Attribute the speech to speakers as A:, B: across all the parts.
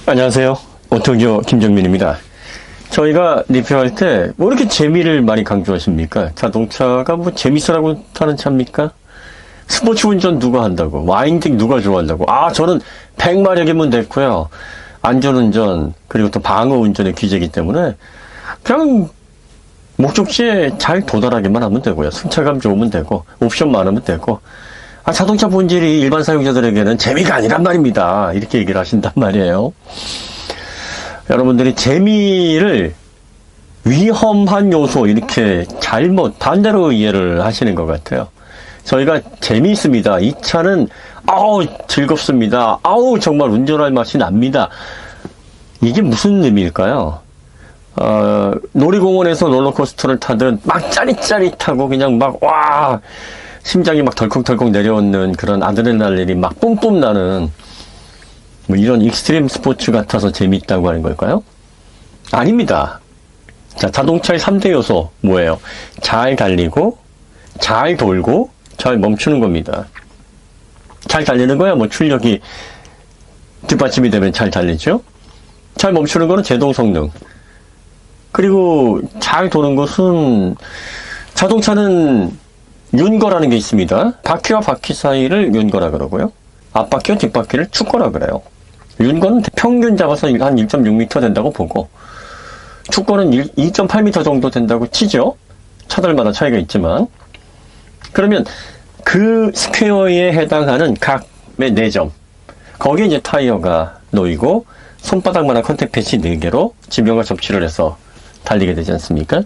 A: 안녕하세요. 오토교 김정민입니다. 저희가 리뷰할 때 뭐 이렇게 재미를 많이 강조하십니까? 자동차가 뭐 재밌으라고 타는 차입니까? 스포츠 운전 누가 한다고? 와인딩 누가 좋아한다고? 저는 100마력이면 됐고요. 안전운전 그리고 또 방어 운전의 규제이기 때문에 그냥 목적지에 잘 도달하기만 하면 되고요. 승차감 좋으면 되고 옵션 많으면 되고 자동차 본질이 일반 사용자들에게는 재미가 아니란 말입니다. 이렇게 얘기를 하신단 말이에요. 여러분들이 재미를 위험한 요소 이렇게 잘못 반대로 이해를 하시는 것 같아요. 저희가 재미있습니다. 이 차는 즐겁습니다. 정말 운전할 맛이 납니다. 이게 무슨 의미일까요? 놀이공원에서 롤러코스터를 타든 막 짜릿짜릿하고 그냥 심장이 막 덜컥덜컥 내려오는 그런 아드레날린이 막 뿜뿜 나는 뭐 이런 익스트림 스포츠 같아서 재미있다고 하는 걸까요? 아닙니다. 자, 자동차의 3대 요소 뭐예요? 잘 달리고, 잘 돌고, 잘 멈추는 겁니다. 잘 달리는 거야 뭐 출력이 뒷받침이 되면 잘 달리죠? 잘 멈추는 거는 제동 성능. 그리고 잘 도는 것은 자동차는 윤거라는 게 있습니다. 바퀴와 바퀴 사이를 윤거라 그러고요. 앞바퀴와 뒷바퀴를 축거라 그래요. 윤거는 평균 잡아서 한 1.6m 된다고 보고 축거는 2.8m 정도 된다고 치죠. 차들마다 차이가 있지만 그러면 그 스퀘어에 해당하는 각의 4점 거기에 이제 타이어가 놓이고 손바닥만한 컨택 패치 4개로 지면과 접지를 해서 달리게 되지 않습니까?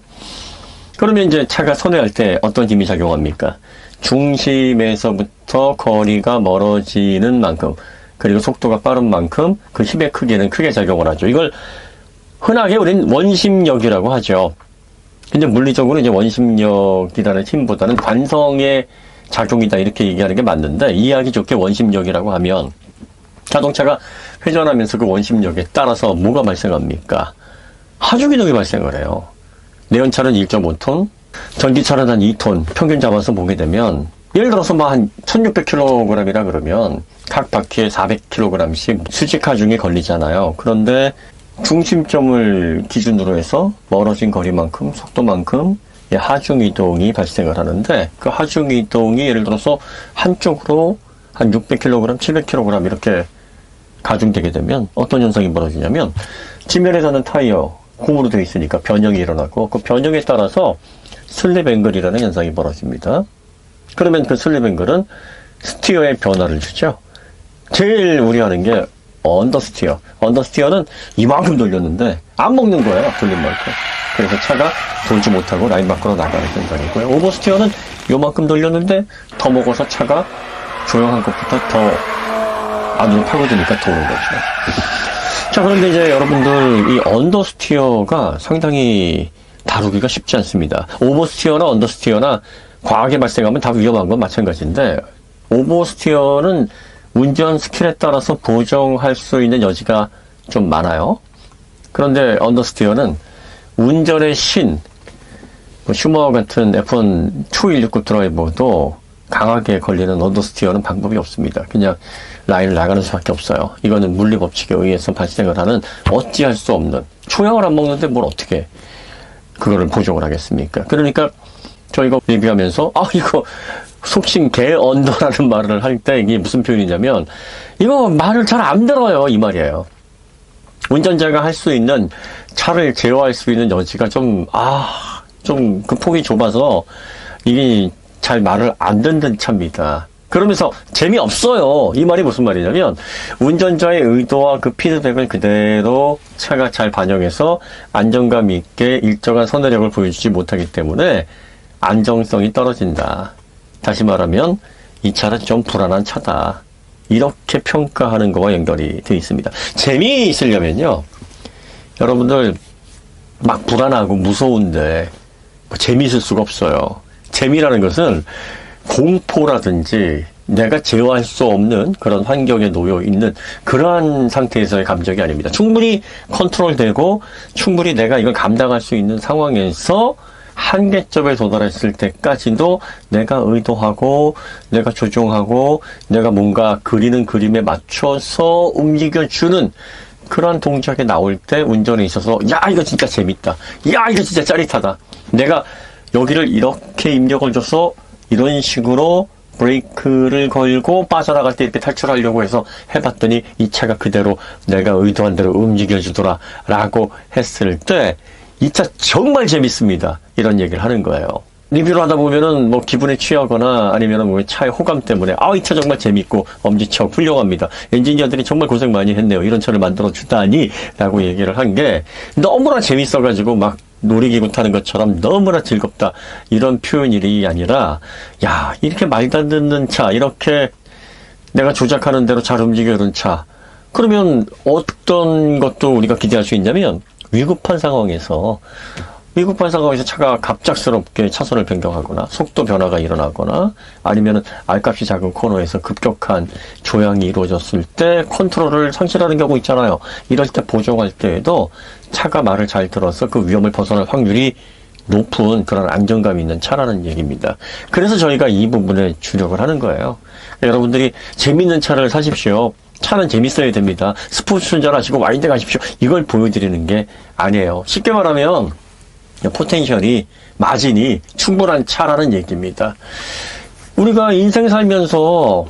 A: 그러면 이제 차가 선회할 때 어떤 힘이 작용합니까? 중심에서부터 거리가 멀어지는 만큼 그리고 속도가 빠른 만큼 그 힘의 크기는 크게 작용을 하죠. 이걸 흔하게 우리는 원심력이라고 하죠. 근데 물리적으로 이제 원심력이라는 힘보다는 관성의 작용이다 이렇게 얘기하는 게 맞는데 이해하기 좋게 원심력이라고 하면 자동차가 회전하면서 그 원심력에 따라서 뭐가 발생합니까? 하중이동이 발생을 해요. 내연차는 1.5톤, 전기차는 한 2톤 평균 잡아서 보게 되면 예를 들어서 한 1600kg이라 그러면 각 바퀴에 400kg씩 수직 하중이 걸리잖아요. 그런데 중심점을 기준으로 해서 멀어진 거리만큼 속도만큼 하중이동이 발생을 하는데 그 하중이동이 예를 들어서 한쪽으로 한 600kg, 700kg 이렇게 가중되게 되면 어떤 현상이 벌어지냐면 지면에서는 타이어 고무로 되어 있으니까 변형이 일어나고 그 변형에 따라서 슬립 앵글이라는 현상이 벌어집니다. 그러면 그 슬립 앵글은 스티어에 변화를 주죠. 제일 우려하는 게 언더스티어. 언더스티어는 이만큼 돌렸는데 안 먹는 거예요. 돌린 만큼. 그래서 차가 돌지 못하고 라인 밖으로 나가는 현상이고요. 오버스티어는 요만큼 돌렸는데 더 먹어서 차가 조용한 것보다 더 안으로 파고드니까 도는 거죠. 자, 그런데 이제 여러분들 이 언더스티어가 상당히 다루기가 쉽지 않습니다. 오버스티어나 언더스티어나 과하게 발생하면 다 위험한 건 마찬가지인데 오버스티어는 운전 스킬에 따라서 보정할 수 있는 여지가 좀 많아요. 그런데 언더스티어는 운전의 신, 슈머허 같은 F1 2169 드라이버도 강하게 걸리는 언더스티어는 방법이 없습니다. 그냥 라인을 나가는 수밖에 없어요. 이거는 물리 법칙에 의해서 발생을 하는 어찌할 수 없는 초양을 안 먹는데 뭘 어떻게 그거를 보정을 하겠습니까? 그러니까 저희가 리뷰하면서 이거 속칭 개언더라는 말을 할 때 이게 무슨 표현이냐면 이거 말을 잘 안 들어요 이 말이에요. 운전자가 할 수 있는 차를 제어할 수 있는 여지가 좀 그 폭이 좁아서 이게 잘 말을 안 듣는 차입니다. 그러면서 재미없어요. 이 말이 무슨 말이냐면 운전자의 의도와 그 피드백을 그대로 차가 잘 반영해서 안정감 있게 일정한 선회력을 보여주지 못하기 때문에 안정성이 떨어진다. 다시 말하면 이 차는 좀 불안한 차다. 이렇게 평가하는 거와 연결이 되어 있습니다. 재미있으려면요. 여러분들 막 불안하고 무서운데 재미있을 수가 없어요. 재미라는 것은 공포라든지 내가 제어할 수 없는 그런 환경에 놓여 있는 그러한 상태에서의 감정이 아닙니다. 충분히 컨트롤되고 충분히 내가 이걸 감당할 수 있는 상황에서 한계점에 도달했을 때까지도 내가 의도하고 내가 조종하고 내가 뭔가 그리는 그림에 맞춰서 움직여주는 그러한 동작에 나올 때 운전에 있어서 야 이거 진짜 재밌다. 야 이거 진짜 짜릿하다. 내가 여기를 이렇게 입력을 줘서 이런 식으로 브레이크를 걸고 빠져나갈 때 이렇게 탈출하려고 해서 해봤더니 이 차가 그대로 내가 의도한 대로 움직여주더라 라고 했을 때 이 차 정말 재밌습니다. 이런 얘기를 하는 거예요. 리뷰를 하다 보면은 뭐 기분에 취하거나 아니면은 뭐 차의 호감 때문에 이 차 정말 재밌고 엄지척 훌륭합니다. 엔지니어들이 정말 고생 많이 했네요. 이런 차를 만들어 주다니 라고 얘기를 한 게 너무나 재밌어가지고 막 놀이기구 타는 것처럼 너무나 즐겁다. 이런 표현이 아니라 야 이렇게 말도 안 듣는 차 이렇게 내가 조작하는 대로 잘 움직이는 차 그러면 어떤 것도 우리가 기대할 수 있냐면 위급한 상황에서 차가 갑작스럽게 차선을 변경하거나 속도 변화가 일어나거나 아니면 알값이 작은 코너에서 급격한 조향이 이루어졌을 때 컨트롤을 상실하는 경우 있잖아요. 이럴 때 보정할 때에도 차가 말을 잘 들어서 그 위험을 벗어날 확률이 높은 그런 안정감이 있는 차라는 얘기입니다. 그래서 저희가 이 부분에 주력을 하는 거예요. 여러분들이 재밌는 차를 사십시오. 차는 재밌어야 됩니다. 스포츠 운전하시고 와인드 가십시오. 이걸 보여드리는 게 아니에요. 쉽게 말하면 포텐셜이 마진이 충분한 차라는 얘기입니다. 우리가 인생 살면서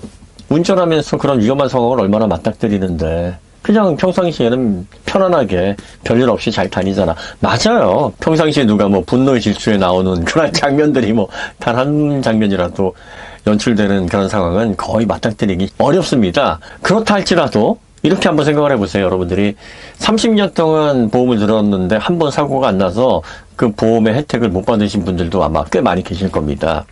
A: 운전하면서 그런 위험한 상황을 얼마나 맞닥뜨리는데 그냥 평상시에는 편안하게 별일 없이 잘 다니잖아. 맞아요. 평상시에 누가 뭐 분노의 질주에 나오는 그런 장면들이 뭐 단 한 장면이라도 연출되는 그런 상황은 거의 맞닥뜨리기 어렵습니다. 그렇다 할지라도 이렇게 한번 생각을 해보세요. 여러분들이 30년 동안 보험을 들었는데 한 번 사고가 안 나서 그 보험의 혜택을 못 받으신 분들도 아마 꽤 많이 계실 겁니다.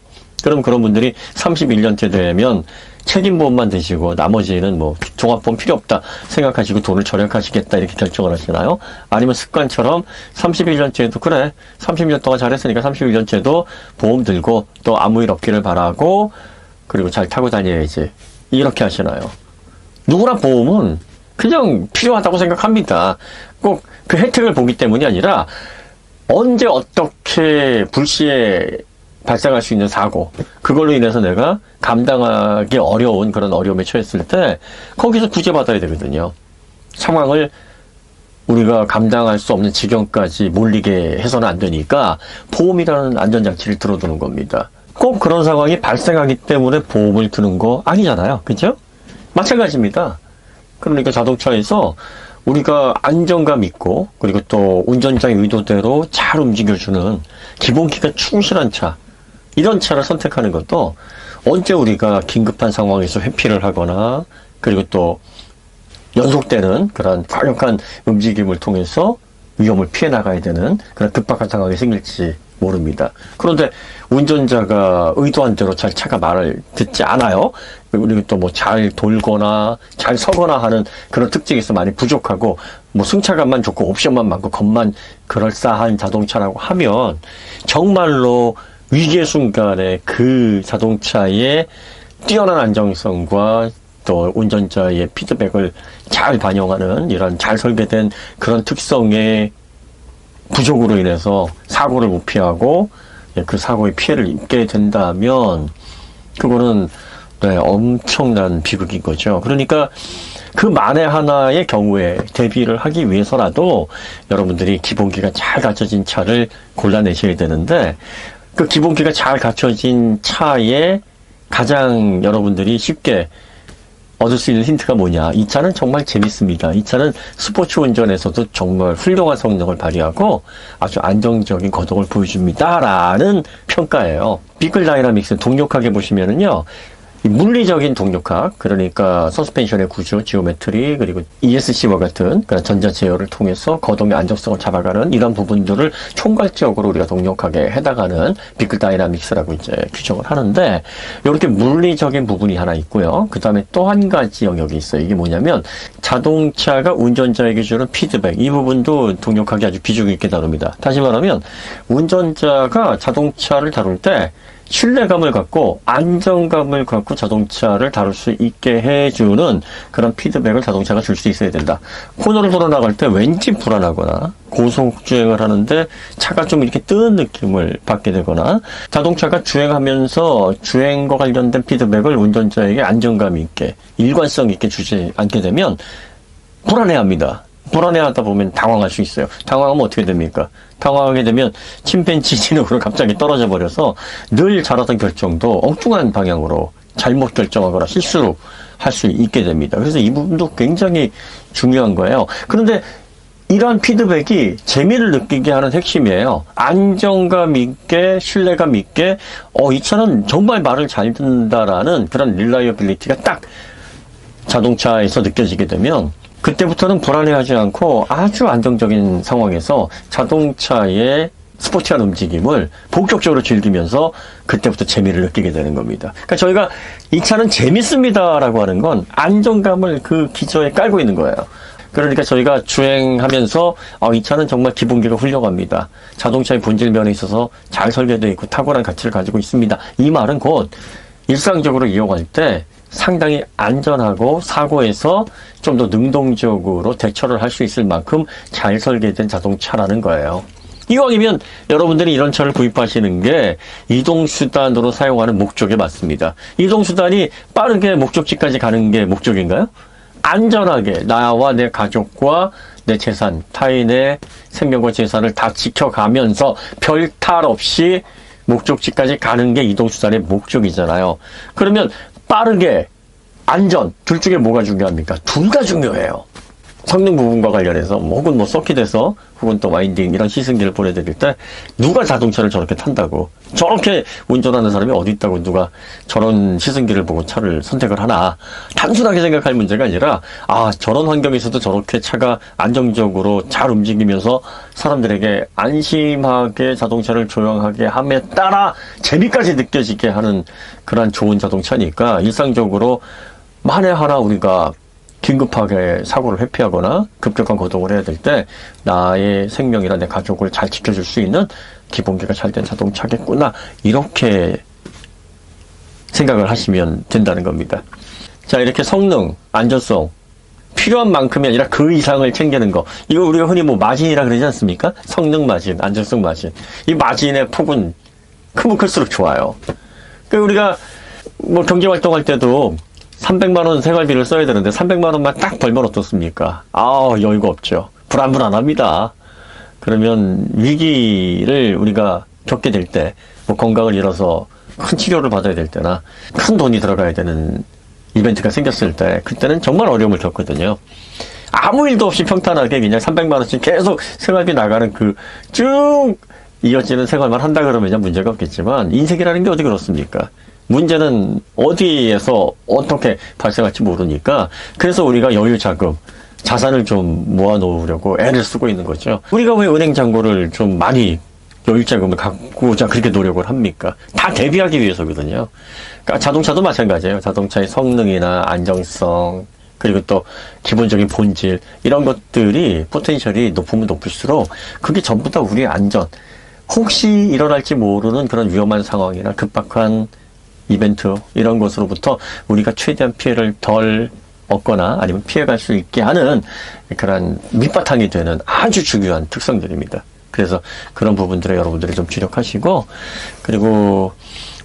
A: 그럼 그런 분들이 31년째 되면 책임보험만 드시고 나머지는 뭐 종합보험 필요 없다 생각하시고 돈을 절약하시겠다 이렇게 결정을 하시나요? 아니면 습관처럼 31년째도 그래 30년 동안 잘했으니까 31년째도 보험 들고 또 아무 일 없기를 바라고 그리고 잘 타고 다녀야지 이렇게 하시나요? 누구나 보험은 그냥 필요하다고 생각합니다. 꼭 그 혜택을 보기 때문이 아니라 언제 어떻게 불시에 발생할 수 있는 사고 그걸로 인해서 내가 감당하기 어려운 그런 어려움에 처했을 때 거기서 구제받아야 되거든요. 상황을 우리가 감당할 수 없는 지경까지 몰리게 해서는 안 되니까 보험이라는 안전장치를 들어두는 겁니다. 꼭 그런 상황이 발생하기 때문에 보험을 드는 거 아니잖아요. 그죠? 마찬가지입니다. 그러니까 자동차에서 우리가 안정감 있고 그리고 또 운전자의 의도대로 잘 움직여주는 기본기가 충실한 차 이런 차를 선택하는 것도 언제 우리가 긴급한 상황에서 회피를 하거나 그리고 또 연속되는 그런 과격한 움직임을 통해서 위험을 피해 나가야 되는 그런 급박한 상황이 생길지 모릅니다. 그런데 운전자가 의도한 대로 잘 차가 말을 듣지 않아요. 그리고 또 뭐 잘 돌거나 잘 서거나 하는 그런 특징이 있어 많이 부족하고 뭐 승차감만 좋고 옵션만 많고 겉만 그럴싸한 자동차라고 하면 정말로 위기의 순간에 그 자동차의 뛰어난 안정성과 또 운전자의 피드백을 잘 반영하는 이런 잘 설계된 그런 특성의 부족으로 인해서 사고를 못 피하고 그 사고의 피해를 입게 된다면 그거는 엄청난 비극인 거죠. 그러니까 그 만에 하나의 경우에 대비를 하기 위해서라도 여러분들이 기본기가 잘 갖춰진 차를 골라내셔야 되는데 그 기본기가 잘 갖춰진 차에 가장 여러분들이 쉽게 얻을 수 있는 힌트가 뭐냐. 이 차는 정말 재밌습니다. 이 차는 스포츠 운전에서도 정말 훌륭한 성능을 발휘하고 아주 안정적인 거동을 보여줍니다. 라는 평가예요. 비클 다이나믹스 동력학에 보시면은요. 물리적인 동력학, 그러니까 서스펜션의 구조, 지오메트리, 그리고 ESC와 같은 그런 전자 제어를 통해서 거동의 안정성을 잡아가는 이런 부분들을 총괄적으로 우리가 동력학에 해당하는 비클 다이나믹스라고 이제 규정을 하는데, 이렇게 물리적인 부분이 하나 있고요. 그 다음에 또 한 가지 영역이 있어요. 이게 뭐냐면, 자동차가 운전자에게 주는 피드백, 이 부분도 동력학이 아주 비중 있게 다룹니다. 다시 말하면, 운전자가 자동차를 다룰 때, 신뢰감을 갖고 안정감을 갖고 자동차를 다룰 수 있게 해주는 그런 피드백을 자동차가 줄 수 있어야 된다. 코너를 돌아 나갈 때 왠지 불안하거나 고속주행을 하는데 차가 좀 이렇게 뜨는 느낌을 받게 되거나 자동차가 주행하면서 주행과 관련된 피드백을 운전자에게 안정감 있게 일관성 있게 주지 않게 되면 불안해합니다. 불안해하다 보면 당황할 수 있어요. 당황하면 어떻게 됩니까? 당황하게 되면 침팬지 지능으로 갑자기 떨어져 버려서 늘 잘하던 결정도 엉뚱한 방향으로 잘못 결정하거나 실수로 할 수 있게 됩니다. 그래서 이 부분도 굉장히 중요한 거예요. 그런데 이러한 피드백이 재미를 느끼게 하는 핵심이에요. 안정감 있게, 신뢰감 있게, 이 차는 정말 말을 잘 듣는다라는 그런 릴라이어빌리티가 딱 자동차에서 느껴지게 되면 그때부터는 불안해하지 않고 아주 안정적인 상황에서 자동차의 스포티한 움직임을 본격적으로 즐기면서 그때부터 재미를 느끼게 되는 겁니다. 그러니까 저희가 이 차는 재밌습니다라고 하는 건 안정감을 그 기저에 깔고 있는 거예요. 그러니까 저희가 주행하면서 이 차는 정말 기본기가 훌륭합니다. 자동차의 본질 면에 있어서 잘 설계되어 있고 탁월한 가치를 가지고 있습니다. 이 말은 곧 일상적으로 이용할 때 상당히 안전하고 사고에서 좀 더 능동적으로 대처를 할 수 있을 만큼 잘 설계된 자동차라는 거예요. 이왕이면 여러분들이 이런 차를 구입하시는 게 이동수단으로 사용하는 목적에 맞습니다. 이동수단이 빠르게 목적지까지 가는 게 목적인가요? 안전하게 나와 내 가족과 내 재산, 타인의 생명과 재산을 다 지켜가면서 별 탈 없이 목적지까지 가는 게 이동수단의 목적이잖아요. 그러면 빠르게, 안전, 둘 중에 뭐가 중요합니까? 둘 다 중요해요. 성능 부분과 관련해서 혹은 서킷에서 혹은 또 와인딩 이런 시승기를 보내드릴 때 누가 자동차를 저렇게 탄다고 저렇게 운전하는 사람이 어디 있다고 누가 저런 시승기를 보고 차를 선택을 하나 단순하게 생각할 문제가 아니라 저런 환경에서도 저렇게 차가 안정적으로 잘 움직이면서 사람들에게 안심하게 자동차를 조용하게 함에 따라 재미까지 느껴지게 하는 그런 좋은 자동차니까 일상적으로 만에 하나 우리가 긴급하게 사고를 회피하거나 급격한 거동을 해야 될 때 나의 생명이나 내 가족을 잘 지켜줄 수 있는 기본기가 잘 된 자동차겠구나 이렇게 생각을 하시면 된다는 겁니다. 자, 이렇게 성능, 안전성 필요한 만큼이 아니라 그 이상을 챙기는 거 이거 우리가 흔히 마진이라 그러지 않습니까? 성능 마진, 안전성 마진 이 마진의 폭은 크면 클수록 좋아요. 그러니까 우리가 경제활동할 때도 300만 원 생활비를 써야 되는데 300만 원만 딱 벌면 어떻습니까? 여유가 없죠. 불안합니다. 그러면 위기를 우리가 겪게 될 때, 건강을 잃어서 큰 치료를 받아야 될 때나 큰 돈이 들어가야 되는 이벤트가 생겼을 때, 그때는 정말 어려움을 겪거든요. 아무 일도 없이 평탄하게 그냥 300만 원씩 계속 생활비 나가는 쭉 이어지는 생활만 한다 그러면 문제가 없겠지만, 인생이라는 게 어디 그렇습니까? 문제는 어디에서 어떻게 발생할지 모르니까 그래서 우리가 여유 자금, 자산을 좀 모아놓으려고 애를 쓰고 있는 거죠. 우리가 왜 은행 잔고를 좀 많이 여유 자금을 갖고자 그렇게 노력을 합니까? 다 대비하기 위해서거든요. 그러니까 자동차도 마찬가지예요. 자동차의 성능이나 안정성 그리고 또 기본적인 본질 이런 것들이 포텐셜이 높으면 높을수록 그게 전부 다 우리의 안전 혹시 일어날지 모르는 그런 위험한 상황이나 급박한 이벤트 이런 것으로부터 우리가 최대한 피해를 덜 얻거나 아니면 피해갈 수 있게 하는 그런 밑바탕이 되는 아주 중요한 특성들입니다. 그래서 그런 부분들에 여러분들이 좀 주력하시고 그리고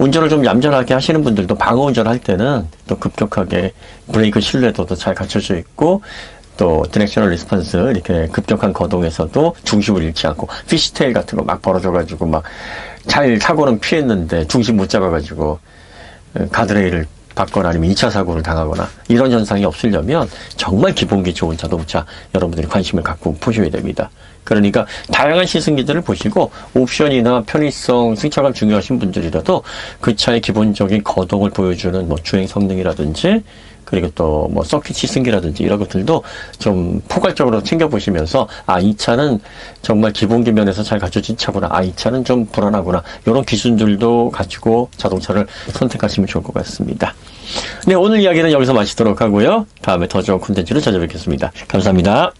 A: 운전을 좀 얌전하게 하시는 분들도 방어 운전할 때는 또 급격하게 브레이크 신뢰도도 잘 갖춰져 있고 또 디렉셔널 리스폰스 이렇게 급격한 거동에서도 중심을 잃지 않고 피시테일 같은 거 막 벌어져가지고 막 잘 사고는 피했는데 중심 못 잡아가지고 가드레일을 받거나 아니면 2차 사고를 당하거나 이런 현상이 없으려면 정말 기본기 좋은 자동차 여러분들이 관심을 갖고 보셔야 됩니다. 그러니까 다양한 시승기들을 보시고 옵션이나 편의성, 승차감 중요하신 분들이라도 그 차의 기본적인 거동을 보여주는 주행 성능이라든지 그리고 또 서킷 시승기라든지 이런 것들도 좀 포괄적으로 챙겨보시면서 이 차는 정말 기본기 면에서 잘 갖춰진 차구나. 이 차는 좀 불안하구나. 이런 기준들도 가지고 자동차를 선택하시면 좋을 것 같습니다. 네, 오늘 이야기는 여기서 마치도록 하고요. 다음에 더 좋은 콘텐츠로 찾아뵙겠습니다. 감사합니다.